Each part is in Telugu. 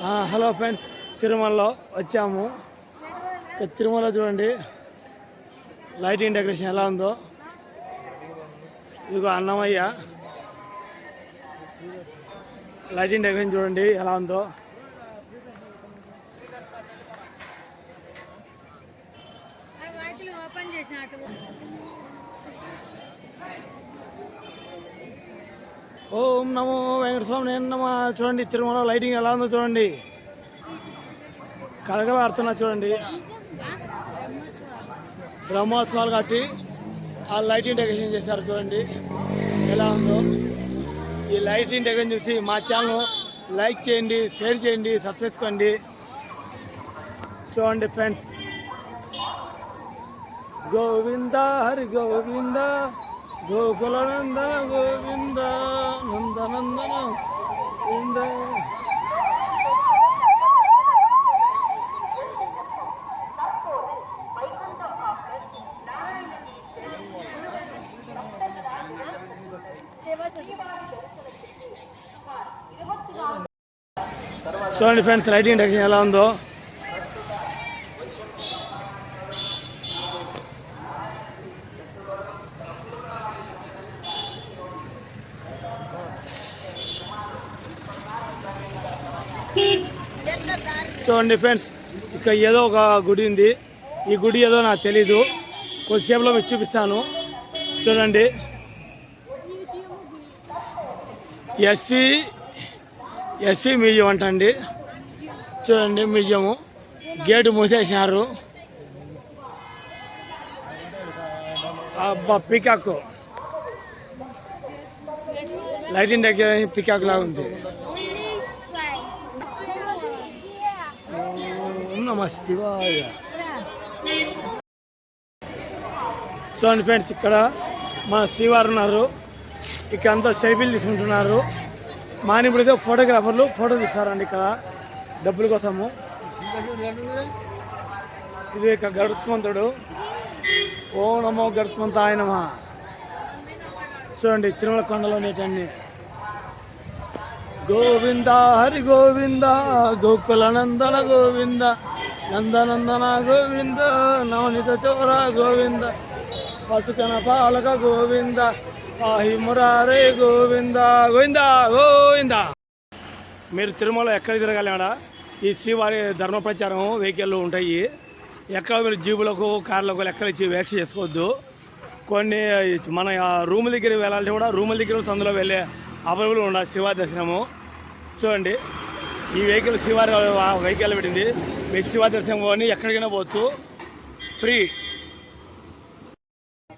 హలో ఫ్రెండ్స్, తిరుమలలో వచ్చాము. తిరుమల చూడండి లైటింగ్ డెకరేషన్ ఎలా ఉందో. ఇదిగో అన్నమయ్య లైటింగ్ డెకరేషన్ చూడండి ఎలా ఉందో. ఓం నమో వెంకటస్వామి నమః. చూడండి తిరుమల లైటింగ్ ఎలా ఉందో చూడండి. కలగలాడుతున్నా చూడండి. బ్రహ్మోత్సవాలు కాబట్టి ఆ లైటింగ్ డెకరేషన్ చేశారు చూడండి ఎలా ఉందో. ఈ లైటింగ్ డెకరేషన్ చూసి మా ఛానల్ లైక్ చేయండి, షేర్ చేయండి, సబ్స్క్రైబ్ చేసుకోండి. చూడండి ఫ్రెండ్స్. గోవింద హరి గోవింద గోకులనందన గోవింద నందనందన గోవింద. చూడండి ఫ్రెండ్స్ లైటింగ్ డెకరేషన్ ఎలా ఉందో. చూడండి ఫ్రెండ్స్, ఇక్కడ ఏదో ఒక గుడి ఉంది. ఈ గుడి ఏదో నాకు తెలీదు, కొద్దిసేపులో మీకు చూపిస్తాను. చూడండి ఎస్పీ మ్యూజియం అంటండి. చూడండి మ్యూజియము గేటు మూసేసినారు. అబ్బా పికాక్ లైటింగ్ దగ్గర పికాక్ లాగా ఉంది. శివాయ. చూడండి ఫ్రెండ్స్, ఇక్కడ మన శ్రీవారు ఉన్నారు. ఇక్కడ అంతా సెల్ఫీలు తీసుకుంటున్నారు. మానిపుడితో ఫోటోగ్రాఫర్లు ఫోటో తీస్తారండి ఇక్కడ డబ్బుల కోసము. ఇది ఇక గరుత్మంతుడు. ఓ నమో గరుత్మంతాయ నమః. చూడండి తిరుమల కొండలో నేటన్ని. గోవింద హరి గోవింద గోకులనందన గోవింద నందనందన గోవింద నవనిత చోర గోవింద పసుకన పాలక గోవింద పాహి మురారే గోవింద గోవింద గోవింద. మీరు తిరుమల ఎక్కడ తిరగలడా ఈ శ్రీవారి ధర్మ ప్రచారం వెహికల్లు ఉంటాయి. ఎక్కడ మీరు జీబులకు కార్లకు ఎక్కడ ఇచ్చి వేక్ష చేసుకోవద్దు. కొన్ని మన రూముల దగ్గర వెళ్ళాలంటే కూడా రూముల దగ్గర సందులో వెళ్ళే అవైలబుల్ ఉండాలి శివారి దర్శనము. చూడండి ఈ వెహికల్ శివారి వెహికల్ పెట్టింది. మీరు శివారి దర్శనం పోని ఎక్కడికైనా పోవచ్చు, ఫ్రీ.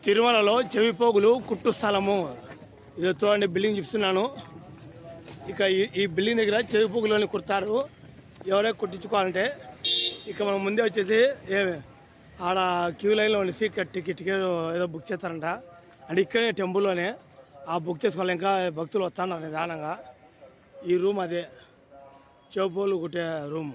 తిరుమలలో చెవిపోగులు కుట్టు స్థలము. ఇది చూడండి బిల్డింగ్ చూస్తున్నాను. ఇక ఈ బిల్డింగ్ దగ్గర చెవిపోగులని కుడతారు. ఎవరైనా కుట్టించుకోవాలంటే ఇక మనం ముందే వచ్చేసి ఆడ క్యూ లైన్లో ఉండేసి టికెట్ ఏదో బుక్ చేస్తారంట. అంటే ఇక్కడే టెంపుల్లోనే ఆ బుక్ చేసుకోవాలి. ఇంకా భక్తులు వస్తున్నారు నిదానంగా. ఈ రూమ్ అదే చెవిపోగులు కుట్టే రూము.